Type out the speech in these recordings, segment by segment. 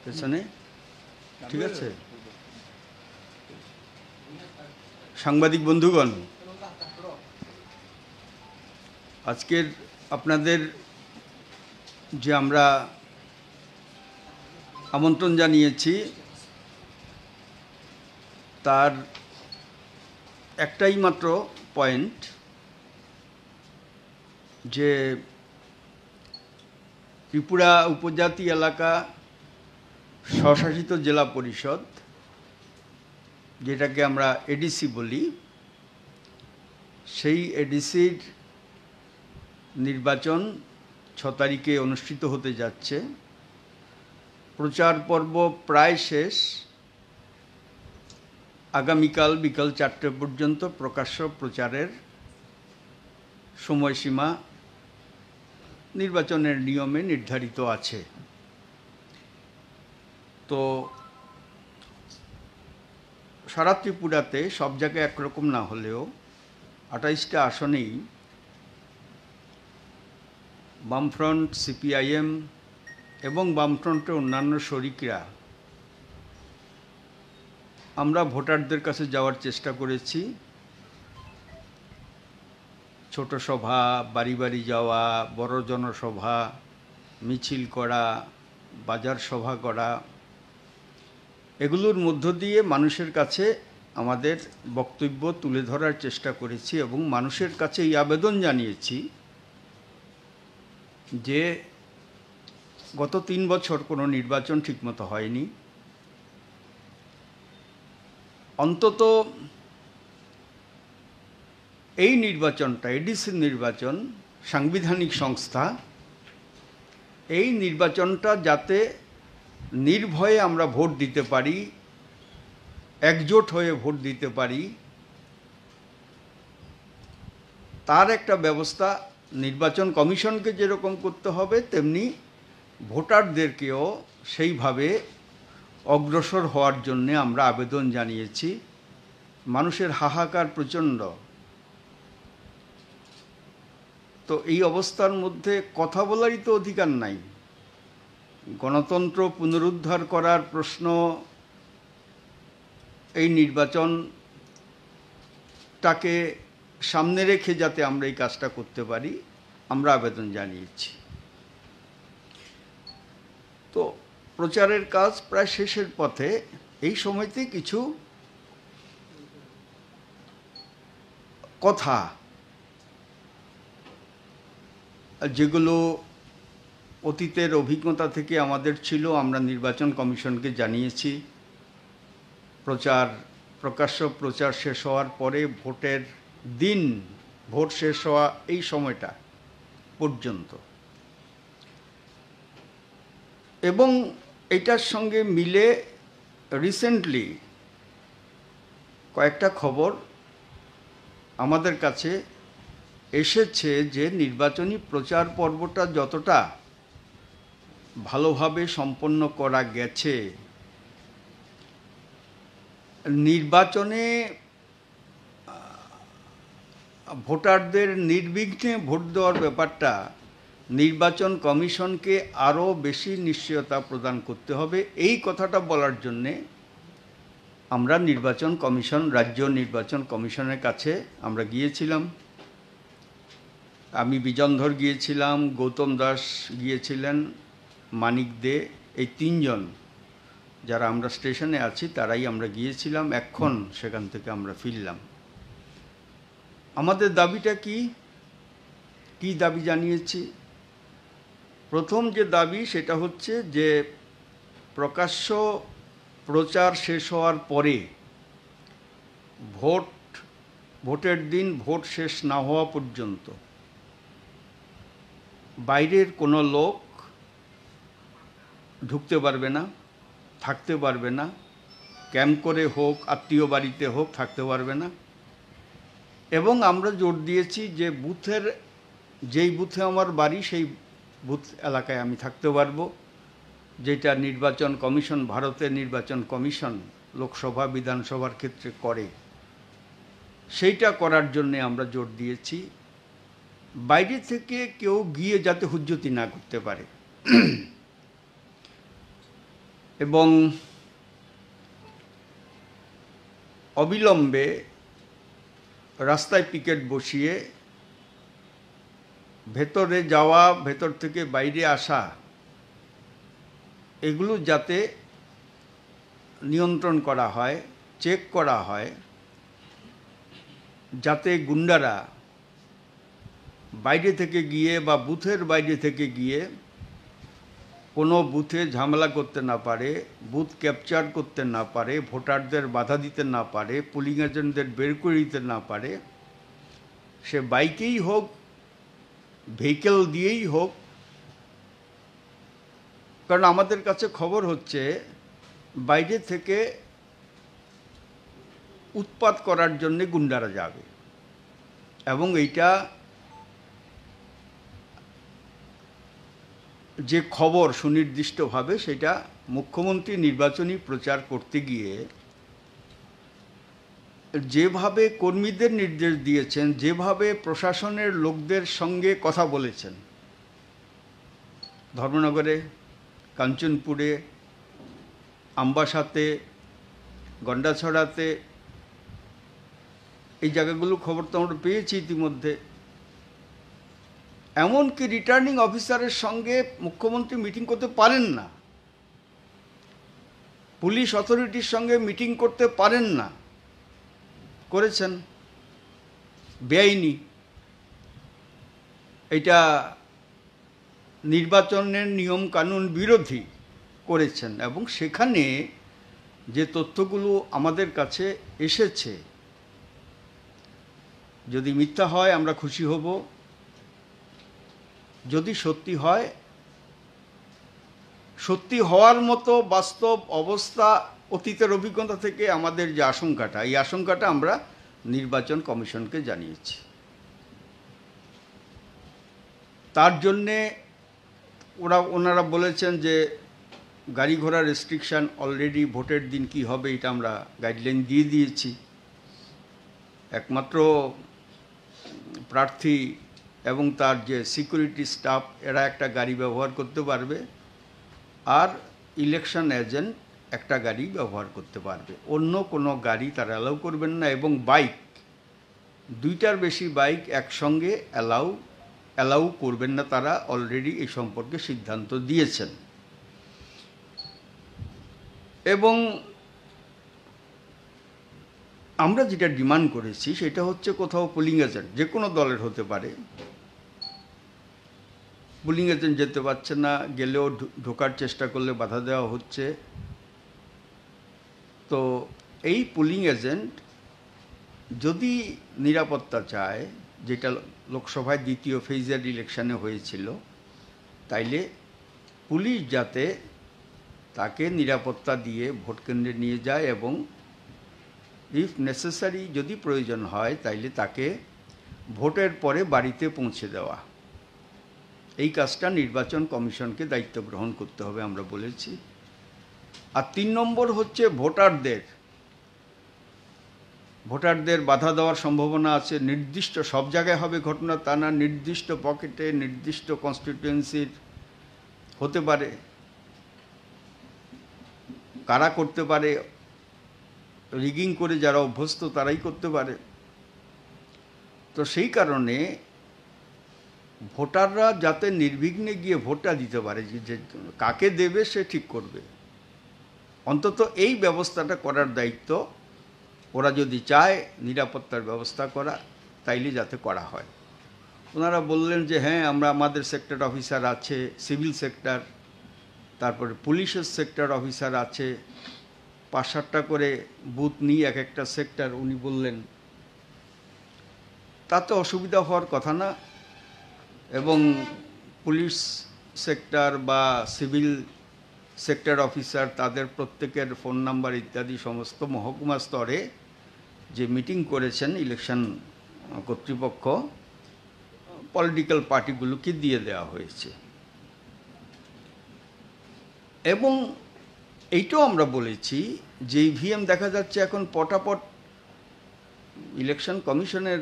পেছনে ঠিক আছে। সাংবাদিক বন্ধুগণ, আজকের আপনাদের যে আমরা আমন্ত্রণ জানিয়েছি তার একটাই মাত্র পয়েন্ট, যে ত্রিপুরা উপজাতি এলাকা স্বশাসিত জেলা পরিষদ, যেটাকে আমরা এডিসি বলি, সেই এডিসির নির্বাচন 6 তারিখে অনুষ্ঠিত হতে যাচ্ছে। প্রচার পর্ব প্রায় শেষ। আগামীকাল বিকাল 4টে পর্যন্ত প্রকাশ্য প্রচারের সময়সীমা নির্বাচনের নিয়মে নির্ধারিত আছে। তো সারা ত্রিপুরাতে সব জায়গায় একরকম না হলেও 28টা আসনেই বামফ্রন্ট, সিপিআইএম এবং বামফ্রন্টের অন্যান্য শরিকরা আমরা ভোটারদের কাছে যাওয়ার চেষ্টা করেছি। ছোট সভা, বাড়ি বাড়ি যাওয়া, বড় জনসভা, মিছিল করা, বাজার সভা করা, এগুলোর মধ্য দিয়ে মানুষের কাছে আমাদের বক্তব্য তুলে ধরার চেষ্টা করেছি এবং মানুষের কাছে এই আবেদন জানিয়েছি যে গত 3 বছর কোনো নির্বাচন ঠিকমতো হয়নি। অন্তত এই নির্বাচনটা, এডিসি নির্বাচন, সাংবিধানিক সংস্থা, এই নির্বাচনটা যাতে নির্ভয়ে আমরা ভোট দিতে পারি, একজোট হয়ে ভোট দিতে পারি, তার একটা ব্যবস্থা নির্বাচন কমিশনকে যেরকম করতে হবে তেমনি ভোটারদেরকেও সেইভাবে অগ্রসর হওয়ার জন্য আমরা আবেদন জানিয়েছি। মানুষের হাহাকার প্রচণ্ড। তো এই অবস্থার মধ্যে কথা বলারই তো অধিকার নাই। গণতন্ত্র পুনরুদ্ধার করার প্রশ্ন এই নির্বাচনটাকে সামনে রেখে যাতে আমরা এই কাজটা করতে পারি, আমরা আবেদন জানিয়েছি। তো প্রচারের কাজ প্রায় শেষের পথে। এই সময়তে কিছু কথা যেগুলো অতীতের অভিজ্ঞতা থেকে আমাদের ছিল, আমরা নির্বাচন কমিশনকে জানিয়েছি। প্রকাশ্য প্রচার শেষ হওয়ার পরে ভোটের দিন, ভোট শেষ হওয়া এই সময়টা পর্যন্ত, এবং এটার সঙ্গে মিলে রিসেন্টলি কয়েকটা খবর আমাদের কাছে এসেছে যে নির্বাচনী প্রচার পর্বটা যতটা ভালোভাবে সম্পন্ন করা গেছে, নির্বাচনে ভোটারদের নির্বিঘ্নে ভোট দেওয়ার ব্যাপারটা নির্বাচন কমিশনকে আরও বেশি নিশ্চয়তা প্রদান করতে হবে। এই কথাটা বলার জন্যে আমরা নির্বাচন কমিশন, রাজ্য নির্বাচন কমিশনের কাছে আমরা গিয়েছিলাম। আমি বিজনধর গিয়েছিলাম, গৌতম দাস গিয়েছিলেন, মানিক দে, এই 3 জন যারা আমরা স্টেশনে আছি তারাই আমরা গিয়েছিলাম। এখন সেখান থেকে আমরা ফিরলাম। আমাদের দাবিটা কি দাবি জানিয়েছি? প্রথম যে দাবি সেটা হচ্ছে যে প্রকাশ্য প্রচার শেষ হওয়ার পরে ভোটের দিন ভোট শেষ না হওয়া পর্যন্ত বাইরের কোনো লোক ঢুকতে পারবে না, থাকতে পারবে না, ক্যাম্প করে হোক, আত্মীয় বাড়িতে হোক, থাকতে পারবে না। এবং আমরা জোর দিয়েছি যে যেই বুথে আমার বাড়ি সেই বুথ এলাকায় আমি থাকতে পারবো, যেটা নির্বাচন কমিশন, ভারতের নির্বাচন কমিশন লোকসভা বিধানসভার ক্ষেত্রে করে। সেইটা করার জন্য আমরা জোর দিয়েছি। বাইরে থেকে কেউ গিয়ে যাতে হুজ্জতি না করতে পারে এবং অবিলম্বে রাস্তায় পিকেট বসিয়ে ভেতরে যাওয়া, ভেতর থেকে বাইরে আসা, এগুলো যাতে নিয়ন্ত্রণ করা হয়, চেক করা হয়, যাতে গুন্ডারা বাইরে থেকে গিয়ে বা বুথের বাইরে থেকে গিয়ে কোনো বুথে ঝামেলা করতে না পারে, বুথ ক্যাপচার করতে না পারে, ভোটারদের বাধা দিতে না পারে, পুলিং এজেন্টদের বের করে দিতে না পারে। সে বাইকেই হোক, ভেহিকেল দিয়েই হোক, কারণ আমাদের কাছে খবর হচ্ছে বাইরে থেকে উৎপাত করার জন্য গুন্ডারা যাবে এবং এইটা যে খবর সুনির্দিষ্টভাবে, সেটা মুখ্যমন্ত্রী নির্বাচনী প্রচার করতে গিয়ে যেভাবে কর্মীদের নির্দেশ দিয়েছেন, যেভাবে প্রশাসনের লোকদের সঙ্গে কথা বলেছেন, ধর্মনগরে, কাঞ্চনপুরে, আমবাসাতে, গন্ডাছড়াতে, এই জায়গাগুলো খবর তো আমরা পেয়েছি ইতিমধ্যে। এমনকি রিটার্নিং অফিসারের সঙ্গে মুখ্যমন্ত্রী মিটিং করতে পারেন না, পুলিশ অথরিটির সঙ্গে মিটিং করতে পারেন না, করেছেন বেআইনি। এটা নির্বাচনের নিয়ম কানুন বিরোধী করেছেন এবং সেখানে যে তথ্যগুলো আমাদের কাছে এসেছে, যদি মিথ্যা হয় আমরা খুশি হব, যদি সত্যি হয়, সত্যি হওয়ার মতো বাস্তব অবস্থা অতীতের অভিজ্ঞতা থেকে আমাদের যে আশঙ্কাটা, এই আশঙ্কাটা আমরা নির্বাচন কমিশনকে জানিয়েছি। তার জন্যে ওনারা বলেছেন যে গাড়ি ঘোড়া রেস্ট্রিকশন অলরেডি ভোটের দিন কি হবে এটা আমরা গাইডলাইন দিয়ে দিয়েছি। একমাত্র প্রার্থী এবং তার যে সিকিউরিটি স্টাফ এরা একটা গাড়ি ব্যবহার করতে পারবে, আর ইলেকশন এজেন্ট একটা গাড়ি ব্যবহার করতে পারবে, অন্য কোনো গাড়ি তারা অ্যালাউ করবেন না। এবং বাইক, 2টার বেশি বাইক একসঙ্গে অ্যালাউ করবেন না, তারা অলরেডি এই সম্পর্কে সিদ্ধান্ত দিয়েছেন। এবং আমরা যেটা ডিমান্ড করেছি সেটা হচ্ছে, কোথাও পুলিং এজেন্ট যে কোনো দলের হতে পারে, পুলিং এজেন্ট যেতে পারছে না, গেলেও ঢোকার চেষ্টা করলে বাধা দেওয়া হচ্ছে। তো এই পুলিং এজেন্ট যদি নিরাপত্তা চায়, যেটা লোকসভায় 2য় ফেজের ইলেকশনে হয়েছিল, তাইলে পুলিশ যাতে তাকে নিরাপত্তা দিয়ে ভোট কেন্দ্রে নিয়ে যায় এবং ইফ নেসেসারি, যদি প্রয়োজন হয়, তাইলে তাকে ভোটের পরে বাড়িতে পৌঁছে দেওয়া, এই কাজটা নির্বাচন কমিশনকে দায়িত্ব গ্রহণ করতে হবে আমরা বলেছি। আর 3 নম্বর হচ্ছে ভোটারদের বাধা দেওয়ার সম্ভাবনা আছে। নির্দিষ্ট সব জায়গায় হবে ঘটনা তা না, নির্দিষ্ট পকেটে, নির্দিষ্ট কনস্টিটিউয়েন্সির হতে পারে। কারা করতে পারে? রিগিং করে যারা অভ্যস্ত তারাই করতে পারে। তো সেই কারণে ভোটাররা যাতে নির্বিঘ্নে গিয়ে ভোটটা দিতে পারে, যে কাকে দেবে সে ঠিক করবে, অন্তত এই ব্যবস্থাটা করার দায়িত্ব, ওরা যদি চায় নিরাপত্তার ব্যবস্থা করা, তাইলে যাতে করা হয়। ওনারা বললেন যে হ্যাঁ, আমাদের সেক্টর অফিসার আছে, সিভিল সেক্টর, তারপরে পুলিশের সেক্টর অফিসার আছে, 5-7টা করে বুথ নিয়ে এক একটা সেক্টর। উনি বললেন তাতে অসুবিধা হওয়ার কথা না, এবং পুলিশ সেক্টর বা সিভিল সেক্টর অফিসার তাদের প্রত্যেকের ফোন নাম্বার ইত্যাদি সমস্ত মহকুমা স্তরে যে মিটিং করেছেন ইলেকশন কর্তৃপক্ষ, পলিটিক্যাল পার্টিগুলোকে দিয়ে দেওয়া হয়েছে। এবং এইটাও আমরা বলেছি যে ইভিএম দেখা যাচ্ছে এখন পটাপট ইলেকশন কমিশনের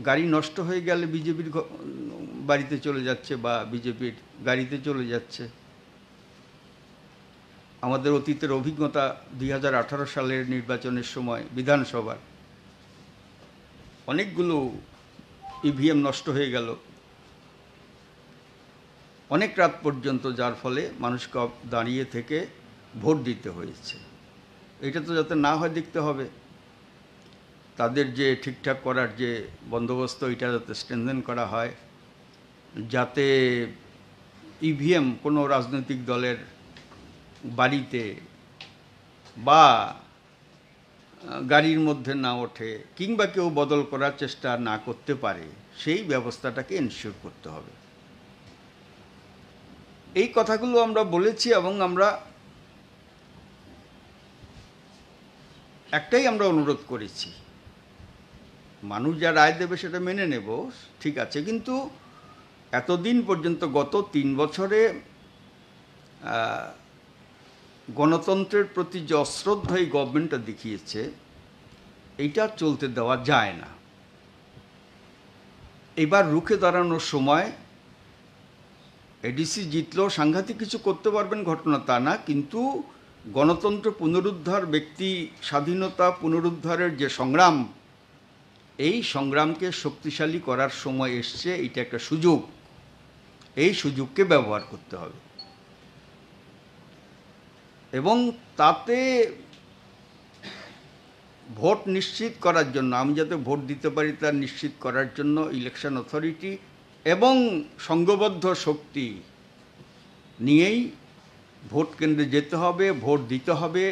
গাড়ি নষ্ট হয়ে গেলে বিজেপির বাড়িতে চলে যাচ্ছে বা বিজেপির গাড়িতে চলে যাচ্ছে। আমাদের অতীতের অভিজ্ঞতা 2018 সালের নির্বাচনের সময় বিধানসভার অনেকগুলো ইভিএম নষ্ট হয়ে গেল অনেক রাত পর্যন্ত, যার ফলে মানুষকে দাঁড়িয়ে থেকে ভোট দিতে হয়েছে। এটা তো যাতে না হয় দেখতে হবে। তাদের যে ঠিকঠাক করার যে বন্দোবস্ত, এটা যাতে স্ট্রেনথেন করা হয়, যাতে ইভিএম কোনো রাজনৈতিক দলের বাড়িতে বা গাড়ির মধ্যে না ওঠে কিংবা কেউ বদল করার চেষ্টা না করতে পারে, সেই ব্যবস্থাটাকে এনশিওর করতে হবে। এই কথাগুলো আমরা বলেছি এবং আমরা একটাই অনুরোধ করেছি, মানুষ যা রায় দেবে সেটা মেনে নেব, ঠিক আছে, কিন্তু এতদিন পর্যন্ত গত 3 বছরে গণতন্ত্রের প্রতি যে অশ্রদ্ধা এই গভর্নমেন্টটা দেখিয়েছে, এইটা চলতে দেওয়া যায় না। এবার রুখে দাঁড়ানোর সময়। এডিসি জিতলেও সাংঘাতিক কিছু করতে পারবেন ঘটনা তা না, কিন্তু গণতন্ত্র পুনরুদ্ধার, ব্যক্তি স্বাধীনতা পুনরুদ্ধারের যে সংগ্রাম, এই সংগ্রামকে শক্তিশালী করার সময় এসছে। এটা একটা সুযোগ, এই সুযোগকে ব্যবহার করতে হবে এবং তাতে ভোট নিশ্চিত করার জন্য, আমি যাতে ভোট দিতে পারি তা নিশ্চিত করার জন্য ইলেকশন অথরিটি এবং সংঘবদ্ধ শক্তি নিয়েই ভোট কেন্দ্রে যেতে হবে, ভোট দিতে হবে।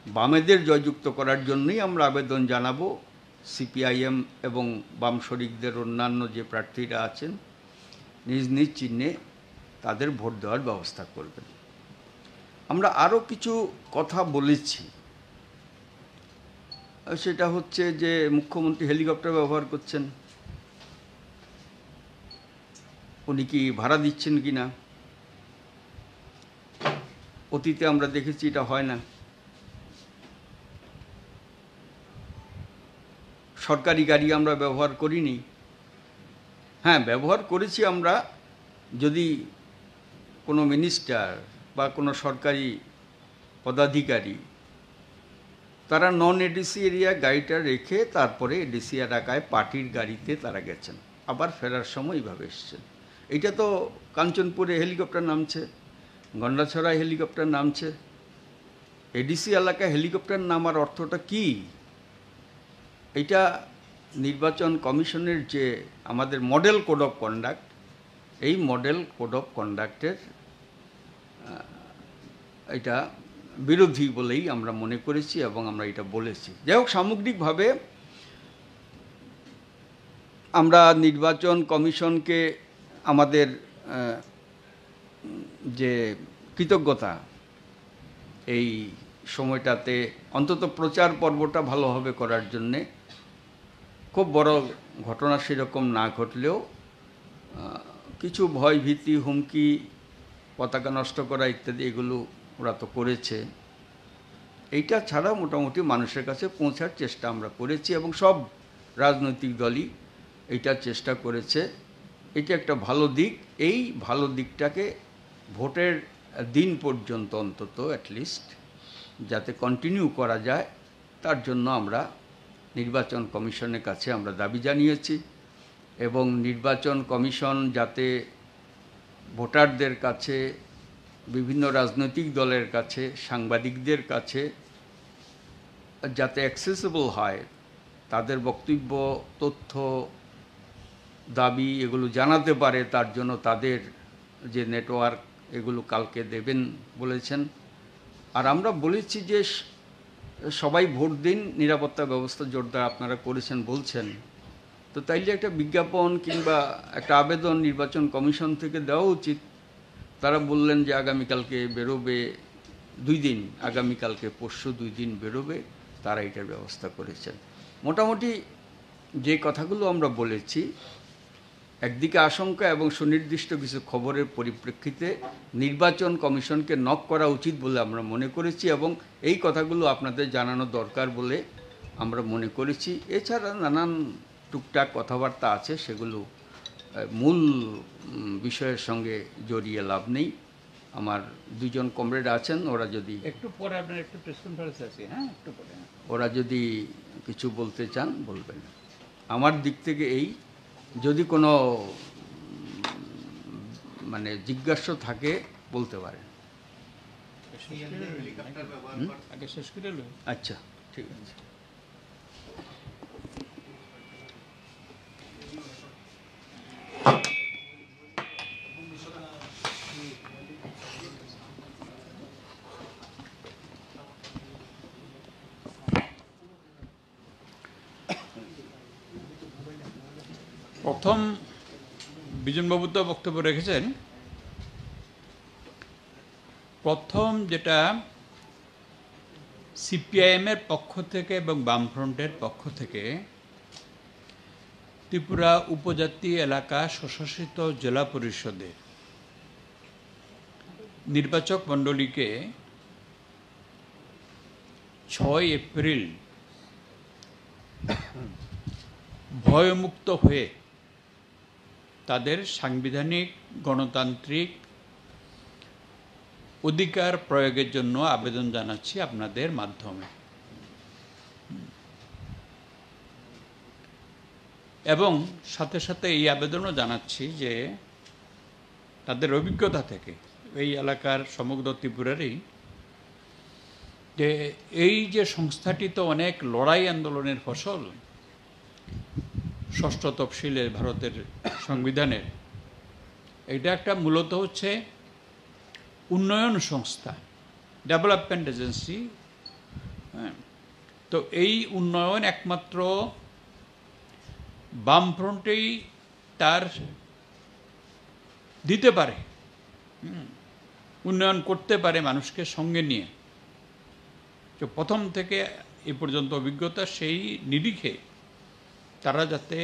বামেদের জয়যুক্ত করার জন্যই আমরা আবেদন জানাবো। সিপিআইএম এবং বাম শরিকদের অন্যান্য যে প্রার্থীরা আছেন নিজ নিজ চিহ্নে তাদের ভোট দেওয়ার ব্যবস্থা করবেন। আমরা আরও কিছু কথা বলেছি, সেটা হচ্ছে যে মুখ্যমন্ত্রী হেলিকপ্টার ব্যবহার করছেন, উনি কি ভাড়া দিচ্ছেন কি না। অতীতে আমরা দেখেছি এটা হয় না। সরকারি গাড়ি আমরা ব্যবহার করিনি। হ্যাঁ, ব্যবহার করেছি আমরা যদি কোনো মিনিস্টার বা কোনো সরকারি পদাধিকারী তারা নন এডিসি এরিয়া গাড়িটা রেখে তারপরে এডিসি এলাকায় পার্টির গাড়িতে তারা গেছেন, আবার ফেরার সময় এইভাবে এসছেন। এটা তো কাঞ্চনপুরে হেলিকপ্টার নামছে, গন্ডাছড়ায় হেলিকপ্টার নামছে। এডিসি এলাকায় হেলিকপ্টার নামার অর্থটা কি? এটা নির্বাচন কমিশনের যে আমাদের মডেল কোড অফ কন্ডাক্ট, এই মডেল কোড অফ কন্ডাক্টের এটা বিরোধী বলেই আমরা মনে করেছি এবং আমরা এটা বলেছি। যাই হোক, সামগ্রিকভাবে আমরা নির্বাচন কমিশনকে আমাদের যে কৃতজ্ঞতা, এই সময়টাতে অন্তত প্রচার পর্বটা ভালোভাবে করার জন্যে, খুব বড় ঘটনা সেরকম না ঘটলেও কিছু ভয় ভীতি, হুমকি, পতাকা নষ্ট করা ইত্যাদি এগুলো ওরা তো করেছে। এইটা ছাড়া মোটামুটি মানুষের কাছে পৌঁছার চেষ্টা আমরা করেছি এবং সব রাজনৈতিক দলই এইটার চেষ্টা করেছে। এটা একটা ভালো দিক। এই ভালো দিকটাকে ভোটের দিন পর্যন্ত অন্তত অ্যাটলিস্ট যাতে কন্টিনিউ করা যায়, তার জন্য আমরা নির্বাচন কমিশনের কাছে আমরা দাবি জানিয়েছি এবং নির্বাচন কমিশন যাতে ভোটারদের কাছে, বিভিন্ন রাজনৈতিক দলের কাছে, সাংবাদিকদের কাছে যাতে অ্যাক্সেসিবল হয়, তাদের বক্তব্য, তথ্য, দাবি এগুলো জানাতে পারে, তার জন্য তাদের যে নেটওয়ার্ক এগুলো কালকে দেবেন বলেছেন। আর আমরা বলেছি যে সবাই ভোট দিন, নিরাপত্তা ব্যবস্থা জোরদার আপনারা করেছেন বলছেন, তো তাইলে একটা বিজ্ঞাপন কিংবা একটা আবেদন নির্বাচন কমিশন থেকে দেওয়া উচিত। তারা বললেন যে আগামীকালকে বেরোবে, 2 দিন, আগামীকালকে পরশু 2 দিন বেরোবে, তারা এটার ব্যবস্থা করেছেন। মোটামুটি যে কথাগুলো আমরা বলেছি, একদিকে আশঙ্কা এবং সুনির্দিষ্ট কিছু খবরের পরিপ্রেক্ষিতে নির্বাচন কমিশনকে নক করা উচিত বলে আমরা মনে করেছি এবং এই কথাগুলো আপনাদের জানানো দরকার বলে আমরা মনে করেছি। এছাড়া নানান টুকটাক কথাবার্তা আছে, সেগুলো মূল বিষয়ের সঙ্গে জড়িয়ে লাভ নেই। আমার দুজন কমরেড আছেন, ওরা যদি একটু পরে আপনার একটু প্রেস কনফারেন্স আছে, হ্যাঁ একটু পরে, ওরা যদি কিছু বলতে চান বলবেন। আমার দিক থেকে এই, যদি কোনো মানে জিজ্ঞাসা থাকে বলতে পারেন। আগে শেষ করে লই। আচ্ছা, ঠিক আছে। প্রথম বিজনবাবু তো বক্তব্য রেখেছেন। প্রথম যেটা সিপিআইএমের পক্ষ থেকে এবং বামফ্রন্টের পক্ষ থেকে ত্রিপুরা উপজাতি এলাকা স্বশাসিত জেলা পরিষদে নির্বাচক মণ্ডলীকে 6 এপ্রিল ভয়মুক্ত হয়ে তাদের সাংবিধানিক গণতান্ত্রিক অধিকার প্রয়োগের জন্য আবেদন জানাচ্ছি আপনাদের মাধ্যমে। এবং সাথে সাথে এই আবেদনও জানাচ্ছি যে তাদের অভিজ্ঞতা থেকে এই এলাকার সমগ্র ত্রিপুরারই যে এই যে সংস্থাটি তো অনেক লড়াই আন্দোলনের ফসল, ষষ্ঠ তফসিলে ভারতের সংবিধানের, এটা একটা মূলত হচ্ছে উন্নয়ন সংস্থা, ডেভেলপমেন্ট এজেন্সি। তো এই উন্নয়ন একমাত্র বামফ্রন্টেই তার দিতে পারে, উন্নয়ন করতে পারে মানুষকে সঙ্গে নিয়ে। তো প্রথম থেকে এ পর্যন্ত অভিজ্ঞতা, সেই নিরিখে তারা যাতে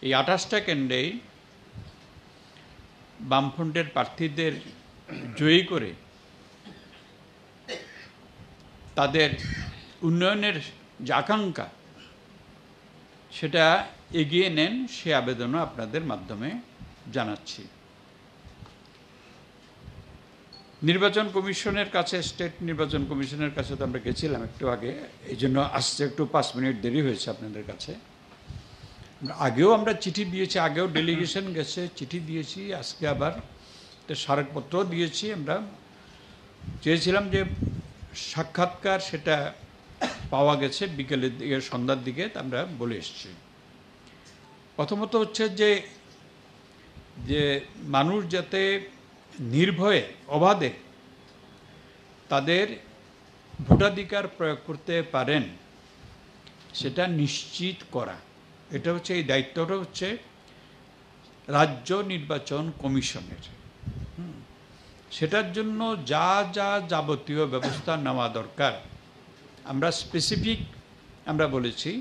এই 28টা কেন্দ্রেই বামফ্রন্টের প্রার্থীদের জয়ী করে তাদের উন্নয়নের যে আকাঙ্ক্ষা সেটা এগিয়ে নেন, সে আবেদনও আপনাদের মাধ্যমে জানাচ্ছি। নির্বাচন কমিশনের কাছে, স্টেট নির্বাচন কমিশনের কাছে তো আমরা গেছিলাম একটু আগে, এই জন্য আসতে একটু 5 মিনিট দেরি হয়েছে আপনাদের কাছে। আগেও আমরা চিঠি দিয়েছি, আগেও ডেলিগেশন গেছে, চিঠি দিয়েছি, আজকে আবার স্মারকপত্র দিয়েছি। আমরা চেয়েছিলাম যে সাক্ষাৎকার, সেটা পাওয়া গেছে বিকেলের দিকে, সন্ধ্যার দিকে আমরা বলে এসেছি। প্রথমত হচ্ছে যে মানুষ যাতে নির্ভয়ে অবাধে তাদের ভোটাধিকার প্রয়োগ করতে পারেন সেটা নিশ্চিত করা, এটা হচ্ছে, এই দায়িত্বটা হচ্ছে রাজ্য নির্বাচন কমিশনের। সেটার জন্য যা যা যাবতীয় ব্যবস্থা নেওয়া দরকার আমরা স্পেসিফিক আমরা বলেছি,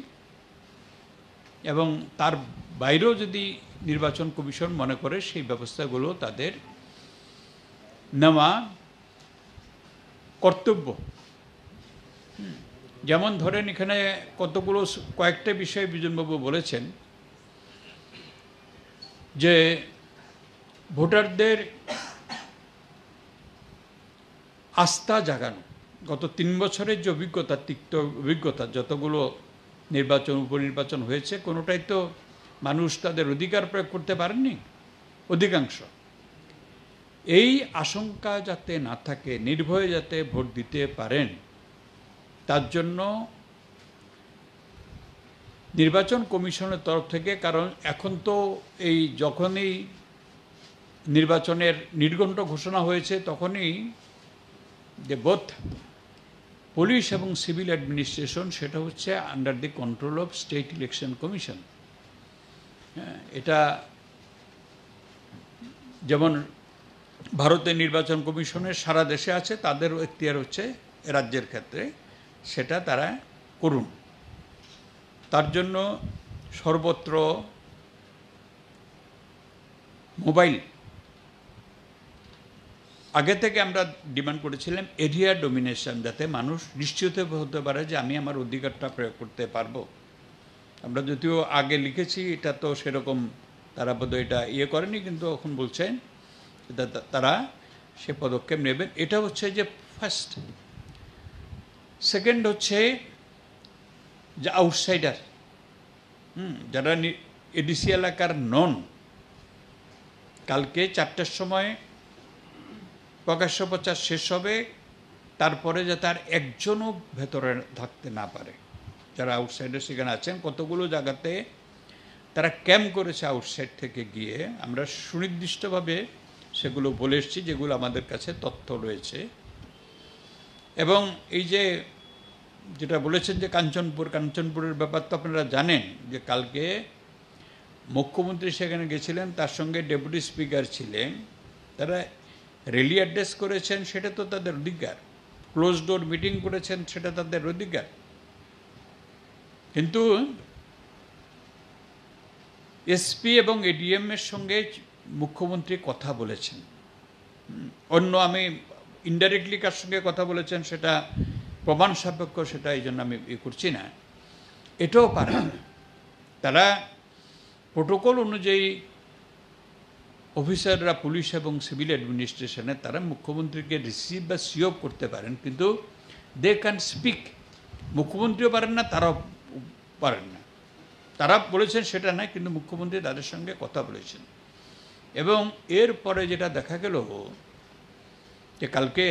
এবং তার বাইরেও যদি নির্বাচন কমিশন মনে করে সেই ব্যবস্থাগুলো তাদের নেওয়া কর্তব্য। যেমন ধরেন এখানে কতগুলো কয়েকটা বিষয় বিজনবাবু বলেছেন যে ভোটারদের আস্থা জাগানো। গত 3 বছরের যে অভিজ্ঞতা, তিক্ত অভিজ্ঞতা, যতগুলো নির্বাচন উপনির্বাচন হয়েছে, কোনোটাই তো মানুষ তাদের অধিকার প্রয়োগ করতে পারেননি, অধিকাংশ। এই আশঙ্কা যাতে না থাকে, নির্ভয়ে যাতে ভোট দিতে পারেন, তার জন্য নির্বাচন কমিশনের তরফ থেকে, কারণ এখন তো এই যখনই নির্বাচনের নির্ঘণ্ট ঘোষণা হয়েছে তখনই যে বোথ পুলিশ এবং সিভিল অ্যাডমিনিস্ট্রেশন, সেটা হচ্ছে under the control of state election commission. এটা যেমন ভারতের নির্বাচন কমিশনের সারা দেশে আছে, তাদেরও এখতিয়ার হচ্ছে রাজ্যের ক্ষেত্রে, সেটা তারা করুন। তার জন্য সর্বত্র মোবাইল আগে থেকে আমরা ডিমান্ড করেছিলাম এরিয়া ডোমিনেশন, যাতে মানুষ নিশ্চিত হতে পারে যে আমি আমার অধিকারটা প্রয়োগ করতে পারবো। আমরা যদিও আগে লিখেছি, এটা তো সেরকম তারা বোধহয় এটা করেনি, কিন্তু এখন বলছেন তারা সে পদক্ষেপ নেবেন। এটা হচ্ছে যে ফার্স্ট। সেকেন্ড হচ্ছে যে আউটসাইডার, যারা এডিসি এলাকার নন, কালকে 4টার সময় প্রকাশ্য প্রচার শেষ হবে, তারপরে যাতে আর একজনও ভেতরে থাকতে না পারে। যারা আউটসাইডার সেখানে আছেন, কতগুলো জায়গাতে তারা ক্যাম্প করেছে আউটসাইড থেকে গিয়ে, আমরা সুনির্দিষ্টভাবে সেগুলো বলে এসেছি, যেগুলো আমাদের কাছে তথ্য রয়েছে। এবং এই যে যেটা বলেছেন যে কাঞ্চনপুরের ব্যাপার তো আপনারা জানেন, যে কালকে মুখ্যমন্ত্রী সেখানে গেছিলেন, তার সঙ্গে ডেপুটি স্পিকার ছিলেন, তারা র্যালি অ্যাড্রেস করেছেন, সেটা তো তাদের অধিকার। ক্লোজ ডোর মিটিং করেছেন, সেটা তাদের অধিকার। কিন্তু এসপি এবং এডিএম এর সঙ্গে মুখ্যমন্ত্রী কথা বলেছেন। অন্য আমি ইনডাইরেক্টলি কার সঙ্গে কথা বলেছেন সেটা প্রমাণ সাপেক্ষ, সেটা এই জন্য আমি করছি না। এটাও পারে না। তারা প্রোটোকল অনুযায়ী অফিসাররা, পুলিশ এবং সিভিল অ্যাডমিনিস্ট্রেশনে, তারা মুখ্যমন্ত্রীকে রিসিভ বা সিও করতে পারেন, কিন্তু দে ক্যান স্পিক। মুখ্যমন্ত্রীও পারেন না, তারাও পারেন না। তারা বলেছেন সেটা নয়, কিন্তু মুখ্যমন্ত্রী তাদের সঙ্গে কথা বলেছেন। এবং এরপরে যেটা দেখা গেল যে কালকে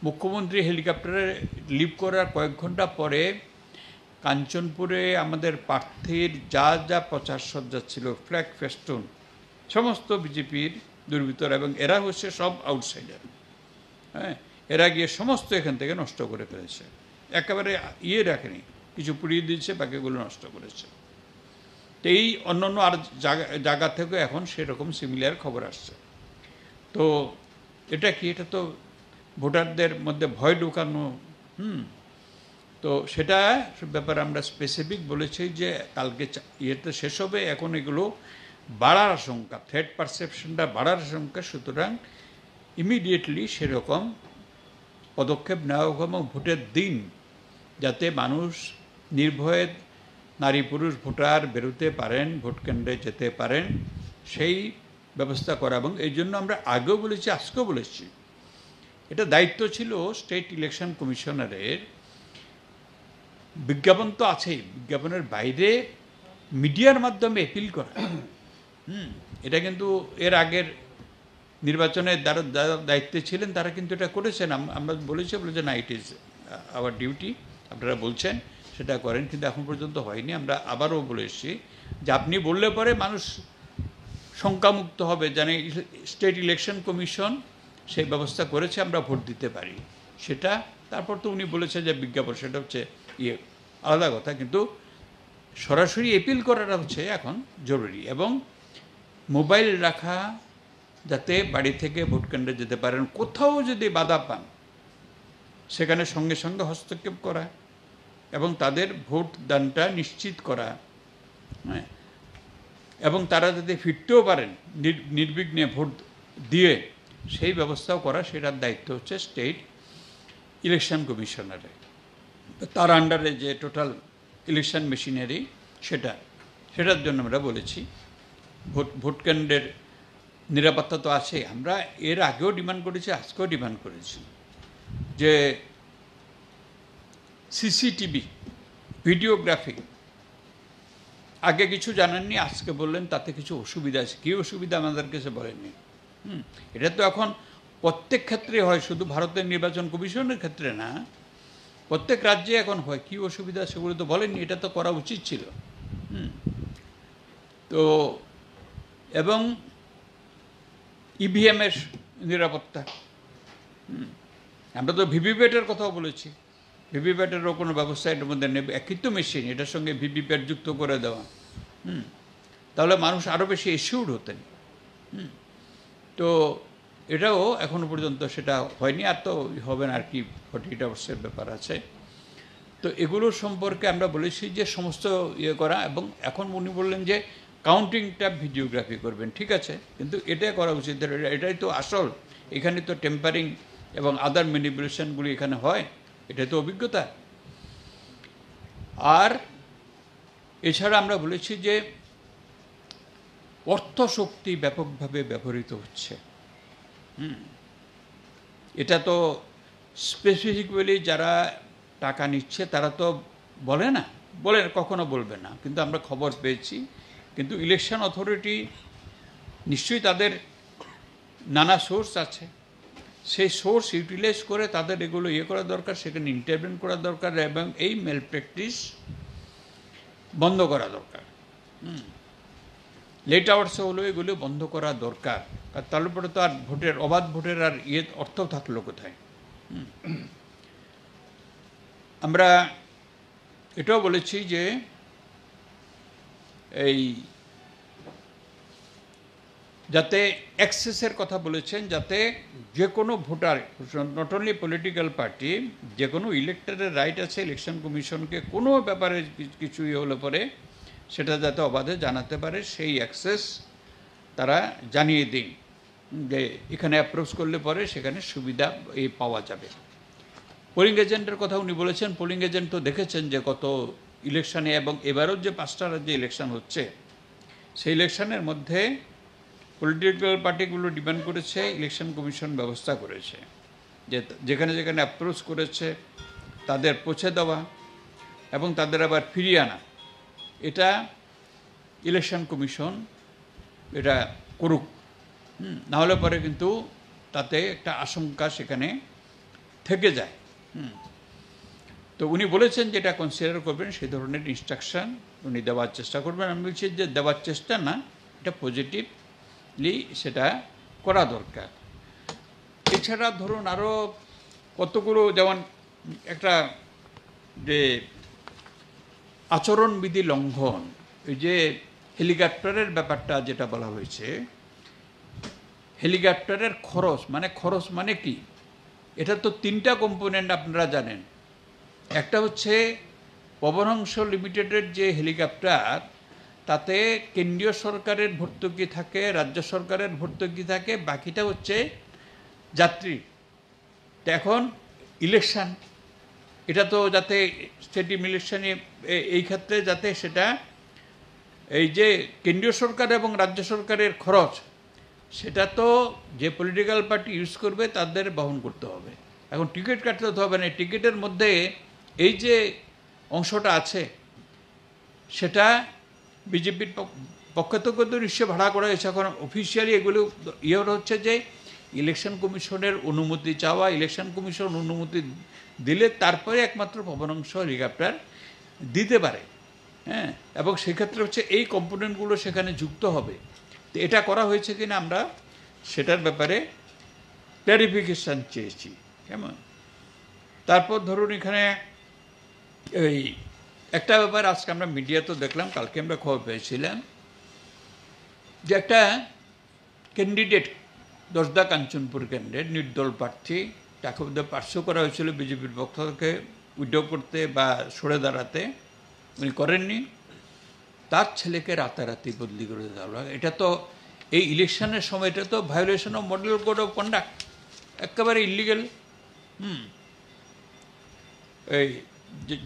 মুখ্যমন্ত্রী হেলিকপ্টারে লিভ করার কয়েক ঘন্টা পরে কাঞ্চনপুরে আমাদের প্রার্থীর যা যা প্রচার সজ্জা ছিল, ফ্ল্যাগ ফেস্টুন, সমস্ত বিজেপির দুর্বৃত্তরা, এবং এরা হচ্ছে সব আউটসাইডার, হ্যাঁ, এরা গিয়ে সমস্ত এখান থেকে নষ্ট করে ফেলেছে। একেবারে রাখেনি, কিছু পুড়িয়ে দিয়েছে, বাকিগুলো নষ্ট করেছে। তো এই অন্য আর জায়গা থেকে এখন সেরকম সিমিলার খবর আসছে। তো এটা কি? এটা তো ভোটারদের মধ্যে ভয় ঢুকানো। তো সেটা ব্যাপারে আমরা স্পেসিফিক বলেছি যে কালকে ইয়েতে শেষ হবে, এখন এগুলো বাড়ার আশঙ্কা, থ্রেট পারসেপশনটা বাড়ার আশঙ্কা। সুতরাং ইমিডিয়েটলি সেরকম পদক্ষেপ নেওয়া হোক, এবং ভোটের দিন যাতে মানুষ নির্ভয়ে, নারী পুরুষ ভোটার বেরোতে পারেন, ভোট কেন্দ্রে যেতে পারেন, সেই ব্যবস্থা করা। এবং এই জন্য আমরা আগেও বলেছি, আজকেও বলেছি, এটা দায়িত্ব ছিল স্টেট ইলেকশন কমিশনারের। বিজ্ঞাপন তো আছেই, বিজ্ঞাপনের বাইরে মিডিয়ার মাধ্যমে অ্যাপিল করা। এটা কিন্তু এর আগের নির্বাচনের যারা দায়িত্বে ছিলেন তারা কিন্তু এটা করেছেন। আমরা বলেছি না, ইট ইজ আওয়ার ডিউটি, আপনারা বলছেন সেটা করেন, কিন্তু এখন পর্যন্ত হয়নি। আমরা আবারও বলে এসেছি যে আপনি বললে পরে মানুষ শঙ্কামুক্ত হবে, জানে স্টেট ইলেকশন কমিশন সেই ব্যবস্থা করেছে, আমরা ভোট দিতে পারি। সেটা তারপর তো উনি বলেছেন যে বিজ্ঞাপন, সেটা হচ্ছে আলাদা কথা, কিন্তু সরাসরি অ্যাপিল করাটা হচ্ছে এখন জরুরি। এবং মোবাইল রাখা, যাতে বাড়ি থেকে ভোট কেন্দ্রে যেতে পারেন, কোথাও যদি বাধা পান সেখানে সঙ্গে সঙ্গে হস্তক্ষেপ করা এবং তাদের ভোট দানটা নিশ্চিত করা, হ্যাঁ, এবং তারা যাতে ফিরতেও পারেন নির্বিঘ্নে ভোট দিয়ে, সেই ব্যবস্থাও করা, সেটার দায়িত্ব হচ্ছে স্টেট ইলেকশন কমিশনারের। তার আন্ডারে যে টোটাল ইলেকশন মেশিনারি, সেটার জন্য আমরা বলেছি ভোট কেন্দ্রের নিরাপত্তা তো আছে। আমরা এর আগেও ডিমান্ড করেছি, আজকেও ডিমান্ড করেছি যে সিসিটিভি, ভিডিওগ্রাফি, আগে কিছু জানেননি, আজকে বললেন তাতে কিছু অসুবিধা আছে। কী অসুবিধা আমাদের কাছে বলেননি। এটা তো এখন প্রত্যেক ক্ষেত্রে হয়, শুধু ভারতের নির্বাচন কমিশনের ক্ষেত্রে না, প্রত্যেক রাজ্যে এখন হয়। কী অসুবিধা সেগুলো তো বলেননি, এটা তো করা উচিত ছিল। তো এবং ইভিএমের নিরাপত্তা, আমরা তো ভিভিপ্যাটের কথাও বলেছি, ভিভিপ্যাটেরও কোনো ব্যবস্থা এটার মধ্যে নেবে। একই তো মেশিন, এটার সঙ্গে ভিভিপ্যাট যুক্ত করে দেওয়া, তাহলে মানুষ আরও বেশি এসিউর্ড হতেন। তো এটাও এখনও পর্যন্ত সেটা হয়নি, আর তো হবে না আর কি, 48 আওয়ার্সের ব্যাপার আছে। তো এগুলো সম্পর্কে আমরা বলেছি যে সমস্ত করা। এবং এখন উনি বললেন যে কাউন্টিংটা ভিডিওগ্রাফি করবেন, ঠিক আছে, কিন্তু এটা করা উচিত, এটাই তো আসল, এখানে তো টেম্পারিং এবং আদার ম্যানিপুলেশনগুলি এখানে হয়, এটাই তো অভিজ্ঞতা। আর এছাড়া আমরা বলেছি যে অর্থ শক্তি ব্যাপকভাবে ব্যবহৃত হচ্ছে। এটা তো স্পেসিফিকলি যারা টাকা নিচ্ছে তারা তো বলে না, কখনো বলবে না, কিন্তু আমরা খবর পেয়েছি। কিন্তু ইলেকশন অথরিটি নিশ্চয়ই তাদের নানা সোর্স আছে, সেই সোর্স ইউটিলাইজ করে তাদের এগুলো করা দরকার, সেখানে ইন্টারভেন করা দরকার এবং এই মেল প্র্যাকটিস বন্ধ করা দরকার। লেট আওয়ার্সে হলো এগুলো বন্ধ করা দরকার, তারপরে তো আর অবাধ ভোটের আর অর্থ থাকলো কোথায়। আমরা এটাও বলেছি যে এই যাতে অ্যাক্সেসের কথা বলেছেন, যাতে যে কোনো voter, not only political party, যে কোনো ইলেক্টরের রাইট আছে ইলেকশন কমিশনকে কোনো ব্যাপারে কিছু হলে পরে সেটা যাতে অবাধে জানাতে পারে, সেই অ্যাক্সেস তারা জানিয়ে দিন, যে এখানে অ্যাপ্রোচ করলে পরে সেখানে সুবিধা পাওয়া যাবে। পোলিং এজেন্টের কথা উনি বলেছেন, পোলিং এজেন্ট তো দেখেছেন যে কত ইলেকশনে এবং এবারও যে 5টা রাজ্যে ইলেকশন হচ্ছে, সেই ইলেকশনের মধ্যে পলিটিক্যাল পার্টিগুলো ডিমান্ড করেছে, ইলেকশন কমিশন ব্যবস্থা করেছে যে যেখানে যেখানে অ্যাপ্রোচ করেছে তাদের পৌঁছে দেওয়া এবং তাদের আবার ফিরিয়ে আনা, এটা ইলেকশন কমিশন এটা করুক, নাহলে পরে কিন্তু তাতে একটা আশঙ্কা সেখানে থেকে যায়। তো উনি বলেছেন যে এটা কনসিডার করবেন, সেই ধরনের ইনস্ট্রাকশন উনি দেওয়ার চেষ্টা করবেন। আমি বলছি যে দেওয়ার চেষ্টা না, এটা পজিটিভলি সেটা করা দরকার। এছাড়া ধরুন আরও কতগুলো, যেমন একটা যে আচরণবিধি লঙ্ঘন, ওই যে হেলিকপ্টারের ব্যাপারটা যেটা বলা হয়েছে, হেলিকপ্টারের খরচ মানে কি, এটা তো 3টা কম্পোনেন্ট আপনারা জানেন। একটা হচ্ছে পবনহংস লিমিটেডের যে হেলিকপ্টার, তাতে কেন্দ্রীয় সরকারের ভর্তুকি থাকে, রাজ্য সরকারের ভর্তুকি থাকে, বাকিটা হচ্ছে যাত্রী। তো এখন ইলেকশন, এটা তো যাতে স্টেট ইলেকশনে এই ক্ষেত্রে যাতে সেটা এই যে কেন্দ্রীয় সরকার এবং রাজ্য সরকারের খরচ, সেটা তো যে পলিটিক্যাল পার্টি ইউজ করবে তাদের বহন করতে হবে। এখন টিকিট কাটতে হবে না, টিকিটের মধ্যে এই যে অংশটা আছে সেটা বিজেপির পক্ষ থেকে তো নিশ্চয় ভাড়া করা হয়েছে। এখন অফিসিয়ালি এগুলো হচ্ছে যে ইলেকশন কমিশনের অনুমতি চাওয়া, ইলেকশন কমিশন অনুমতি দিলে তারপরে একমাত্র পবনহংস হেলিকপ্টার দিতে পারে। হ্যাঁ, এবং সেক্ষেত্রে হচ্ছে এই কম্পোনেন্টগুলো সেখানে যুক্ত হবে। তো এটা করা হয়েছে কিনা আমরা সেটার ব্যাপারে ক্ল্যারিফিকেশান চেয়েছি। কেমন, তারপর ধরুন এখানে এই একটা ব্যাপার আজকে আমরা মিডিয়াতে দেখলাম, কালকে আমরা খবর পেয়েছিলাম যে একটা ক্যান্ডিডেট, দশদা কাঞ্চনপুর ক্যান্ডিডেট, নির্দল প্রার্থী, তাকে পার্শ্ব করা হয়েছিল বিজেপির পক্ষ থেকে উইথড্র করতে বা সরে দাঁড়াতে, উনি করেননি, তার ছেলেকে রাতারাতি বদলি করে দেওয়া হলো। এটা তো এই ইলেকশনের সময় এটা তো violation of model code of conduct, একেবারে ইলিগেল। এই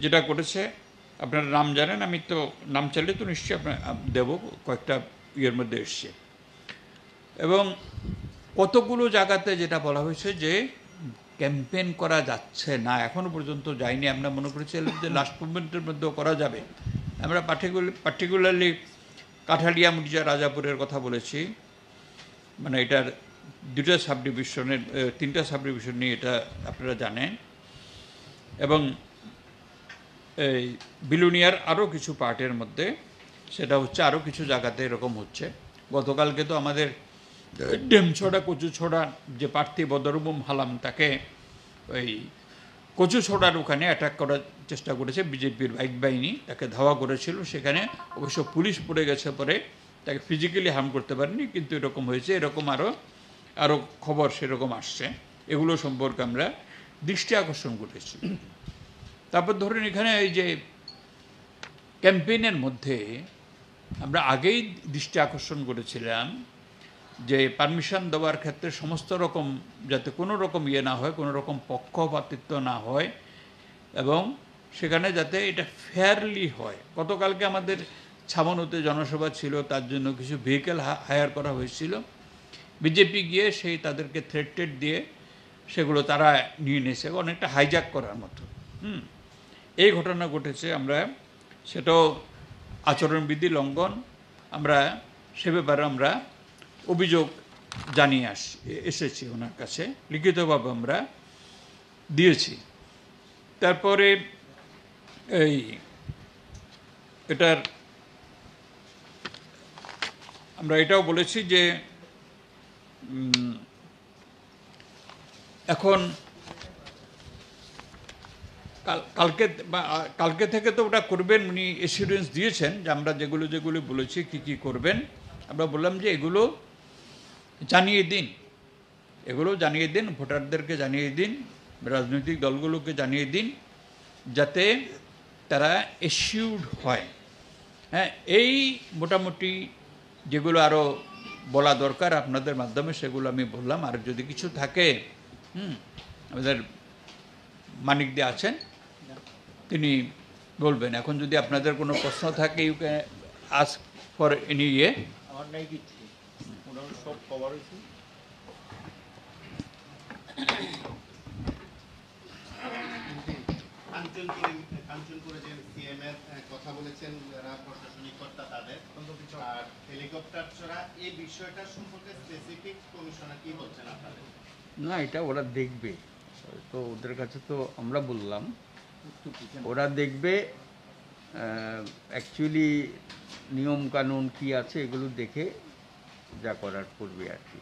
যেটা করেছে, আপনারা নাম জানেন, আমি তো নাম চাইলে তো নিশ্চয়ই আপনার দেবো, কয়েকটা ইয়ের মধ্যে এসছে। এবং কতগুলো জায়গাতে যেটা বলা হয়েছে যে ক্যাম্পেইন করা যাচ্ছে না, এখনও পর্যন্ত যায়নি। আমরা মনে করেছিলাম যে লাস্ট মুভমেন্টের মধ্যেও করা যাবে। আমরা পার্টিকুলারলি কাঠালিয়া, মির্জা, রাজাপুরের কথা বলেছি, মানে এটার 2টা সাব ডিভিশনের 3টা সাব ডিভিশন নিয়ে এটা আপনারা জানেন। এবং এই বিলুনিয়ার আরও কিছু পার্টের মধ্যে সেটা হচ্ছে, আরও কিছু জায়গাতে এরকম হচ্ছে। গতকালকে তো আমাদের ডেমছড়া কচুছড়া যে প্রার্থী বদরুম হালাম, তাকে ওই কচুছড়ার ওখানে অ্যাটাক করার চেষ্টা করেছে বিজেপির বাইক বাহিনী, তাকে ধাওয়া করেছিল। সেখানে অবশ্য পুলিশ পড়ে গেছে, পরে তাকে ফিজিক্যালি হার্ম করতে পারেনি, কিন্তু এরকম হয়েছে। এরকম আরও খবর সেরকম আসছে, এগুলো সম্পর্কে আমরা দৃষ্টি আকর্ষণ করেছি। তারপর ধরুন এখানে এই যে ক্যাম্পেইনের মধ্যে আমরা আগেই দৃষ্টি আকর্ষণ করেছিলাম যে পারমিশন দেওয়ার ক্ষেত্রে সমস্ত রকম যাতে কোনো রকম ইয়ে না হয়, কোনো রকম পক্ষপাতিত্ব না হয়, এবং সেখানে যাতে এটা ফেয়ারলি হয়। গতকালকে আমাদের ছামনুতে জনসভা ছিল, তার জন্য কিছু ভেহিকেল হায়ার করা হয়েছিল। বিজেপি গিয়ে সেই তাদেরকে থ্রেটেড দিয়ে সেগুলো তারা নিয়ে নিয়েছে, অনেকটা হাইজ্যাক করার মতো। এই ঘটনা ঘটেছে, আমরা সেটাও আচরণবিধি লঙ্ঘন, আমরা সে ব্যাপারে আমরা অভিযোগ জানিয়ে এসেছি ওনার কাছে, লিখিতভাবে আমরা দিয়েছি। তারপরে এই এটার আমরা এটাও বলেছি যে এখন কালকে থেকে তো ওটা করবেন, উনি এসিউরেন্স দিয়েছেন যে আমরা যেগুলো যেগুলো বলেছি কি কি করবেন। আমরা বললাম যে এগুলো জানিয়ে দিন, এগুলো জানিয়ে দিন, ভোটারদেরকে জানিয়ে দিন, রাজনৈতিক দলগুলোকে জানিয়ে দিন, যাতে তারা এসিউর্ড হয়। হ্যাঁ, এই মোটামুটি যেগুলো আরও বলা দরকার আপনাদের মাধ্যমে সেগুলো আমি বললাম। আর যদি কিছু থাকে, আমাদের মানিক দে আছেন, তিনি বলবেন। এখন যদি আপনাদের কোনো প্রশ্ন থাকে, you can ask for any ইয়ে। আমার নাই কিছু, মোটামুটি সব কভার হয়েছে। কাঞ্চনপুরে যে সিএম এর কথা বলেছেন যারা প্রশাসনিক কর্তা তাদের, আর হেলিকপ্টার চড়া এই বিষয়টা সম্পর্কে স্পেসিফিক কমিশনার কি বলছেন আপনাদের? না, এটা ওরা দেখবে, তো ওদের কাছে তো আমরা বললাম ওরা দেখবে। অ্যাকচুয়ালি নিয়ম কানুন কি আছে এগুলো দেখে যা করার করবে আর কি।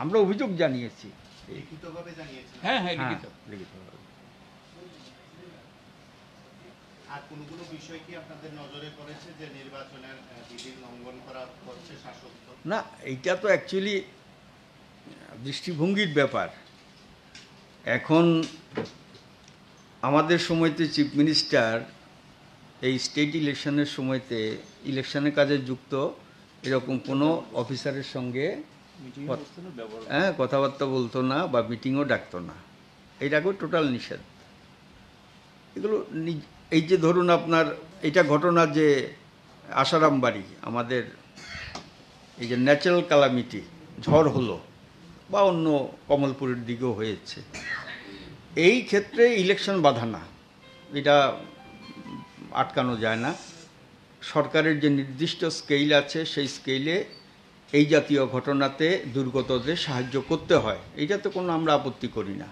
আমরা অভিযোগ জানিয়েছি, লিখিতভাবে জানিয়েছেন? হ্যাঁ হ্যাঁ, লিখিত। লিখিতভাবে। আর কোনো কোনো বিষয় কি আপনাদের নজরে পড়েছে যে নির্বাচনের বিধি লঙ্ঘন করা হচ্ছে শাসক দল? না, এইটা তো অ্যাকচুয়ালি দৃষ্টিভঙ্গির ব্যাপার। এখন আমাদের সময়তে চিফ মিনিস্টার এই স্টেট ইলেকশনের সময়তে ইলেকশনের কাজে যুক্ত এরকম কোনো অফিসারের সঙ্গে কথাবার্তা বলতো না বা মিটিংও ডাকতো না। এইটাকেও টোটাল নিষেধ। এগুলো এই যে ধরুন আপনার এটা ঘটনা যে আসারাম বাড়ি আমাদের এই যে ন্যাচারাল ক্যালামিটি ঝড় হলো বা অন্য কমলপুরের দিকেও হয়েছে, এই ক্ষেত্রে ইলেকশন বাধা না, এটা আটকানো যায় না। সরকারের যে নির্দিষ্ট স্কেল আছে সেই স্কেলে এই জাতীয় ঘটনাতে দুর্গতদের সাহায্য করতে হয়, এইটাতে কোনো আমরা আপত্তি করি না।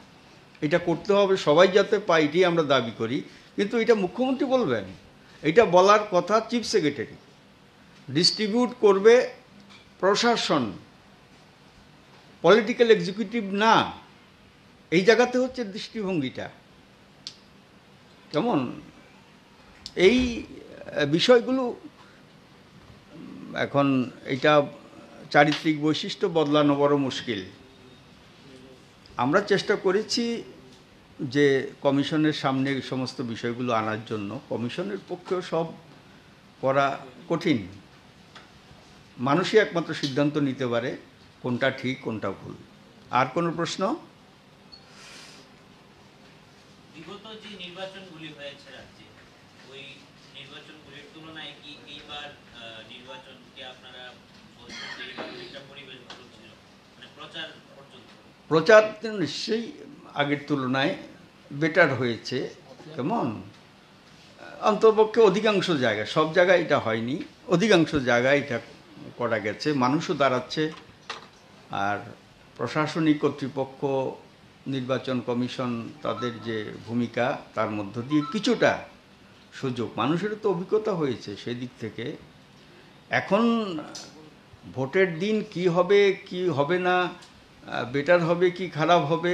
এটা করতে হবে, সবাই যাতে পায় এটাই আমরা দাবি করি। কিন্তু এটা মুখ্যমন্ত্রী বলবেন, এটা বলার কথা চিফ সেক্রেটারি। ডিস্ট্রিবিউট করবে প্রশাসন, পলিটিক্যাল এক্সিকিউটিভ না। এই জায়গাতে হচ্ছে দৃষ্টিভঙ্গিটা কেমন। এই বিষয়গুলো এখন এটা চারিত্রিক বৈশিষ্ট্য বদলানো বড় মুশকিল। আমরা চেষ্টা করেছি যে কমিশনের সামনে এই সমস্ত বিষয়গুলো আনার জন্য। কমিশনের পক্ষেও সব করা কঠিন, মানুষই একমাত্র সিদ্ধান্ত নিতে পারে কোনটা ঠিক কোনটা ভুল। আর কোনো প্রশ্ন? বিগত যে নির্বাচনগুলি হয়েছে রাজ্যে, ওই নির্বাচনগুলির তুলনায় কি এইবার নির্বাচনকে আপনারা বলছেন যে এইবার একটা পরিবেশ ভালো ছিল, মানে প্রচার পর্যন্ত? প্রচার নিশ্চয়ই আগের তুলনায় বেটার হয়েছে। কেমন, অন্তপক্ষে অধিকাংশ জায়গায়, সব জায়গায় এটা হয়নি, অধিকাংশ জায়গায় এটা করা গেছে, মানুষও দাঁড়াচ্ছে। আর প্রশাসনিক কর্তৃপক্ষ, নির্বাচন কমিশন, তাদের যে ভূমিকা তার মধ্য দিয়ে কিছুটা সুযোগ, মানুষেরও তো অভিজ্ঞতা হয়েছে সেদিক থেকে। এখন ভোটের দিন কি হবে কি হবে না, বেটার হবে কি খারাপ হবে,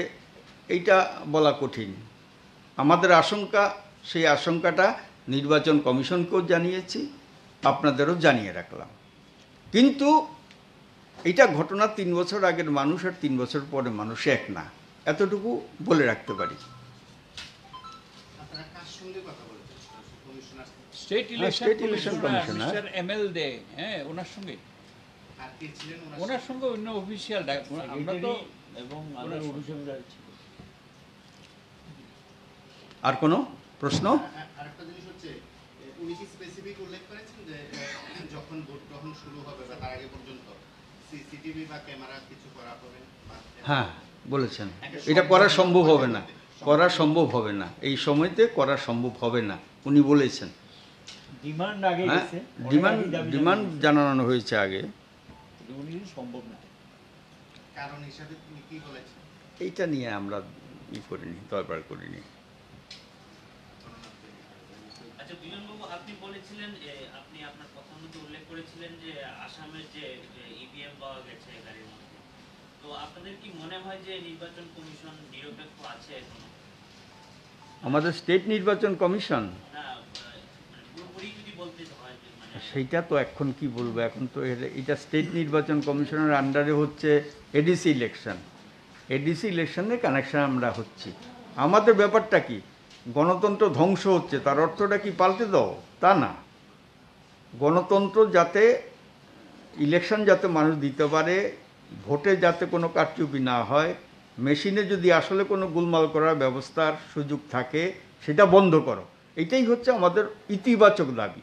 এইটা বলা কঠিন। আমাদের আশঙ্কা, সেই আশঙ্কাটা নির্বাচন কমিশনকেও জানিয়েছি, আপনাদেরও জানিয়ে রাখলাম। কিন্তু এটা ঘটনা 3 বছর আগের মানুষ আর 3 বছর পরে মানুষ এক না, এতটুকু বলে রাখতে পারি। আপনারা কার সঙ্গে কথা বলেছেন commissioner state state election election commissioner। Mister ML দে, হ্যাঁ, ওনার সঙ্গে আর কে ছিলেন ওনার সঙ্গে অন্য অফিসিয়াল আমরা তো এবং আদার অফিসাররা ছিল। আর কোনো প্রশ্ন? আরেকটা জিনিস হচ্ছে উনি কি স্পেসিফিক উল্লেখ করেছেন যে যখন ভোট গ্রহণ শুরু হবে বা তার আগে পর্যন্ত সিসিটিভি বা ক্যামেরা কিছু করা হবে হ্যাঁ বলেছেন, এটা করা সম্ভব হবে না, করা সম্ভব হবে না, এই সময়তে করা সম্ভব হবে না উনি বলেছেন। ডিমান্ড আগে হ্যাঁ, গেছে, ডিমান্ড জানানো হয়েছে আগে, উনি সম্ভব না। কারণ হিসাবে তিনি কি বলেছেন? এইটা নিয়ে আমরা করিনি, দরবার করিনি। আচ্ছা বিজনবাবু, আপনি বলেছিলেন আপনি আপনার কথার মধ্যে উল্লেখ করেছিলেন যে আসামের যে ইভিএম পাওয়া গেছে গাড়ির মধ্যে, তো আপনাদের কি মনে হয় যে নির্বাচন কমিশন নিরপেক্ষ আছে এখনো? আমাদের স্টেট নির্বাচন কমিশন, না মানে পুরোপুরি যদি বলতে হয় যে মানে সেইটা তো এখন কি বলবো, এখন তো এটা স্টেট নির্বাচন কমিশনের আন্ডারে হচ্ছে এডিসি ইলেকশন, এডিসি ইলেকশনের কানেকশন আমরা হচ্ছি। আমাদের ব্যাপারটা কি, গণতন্ত্র ধ্বংস হচ্ছে তার অর্থটা কি পাল্টে দাও? তা না, গণতন্ত্র যাতে ইলেকশন যাতে মানুষ দিতে পারে, ভোটে যাতে কোনো কারচুপি না হয়, মেশিনে যদি আসলে কোনো গোলমাল করার ব্যবস্থার সুযোগ থাকে সেটা বন্ধ করো, এটাই হচ্ছে আমাদের ইতিবাচক দাবি।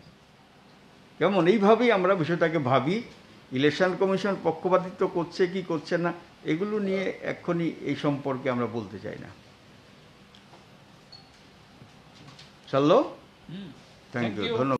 কেমন এইভাবেই আমরা বিষয়টাকে ভাবি। ইলেকশন কমিশন পক্ষপাতিত্ব করছে কি করছে না এগুলো নিয়ে এক্ষুনি এই সম্পর্কে আমরা বলতে চাই না। চলো, থ্যাংক ইউ, ধন্যবাদ।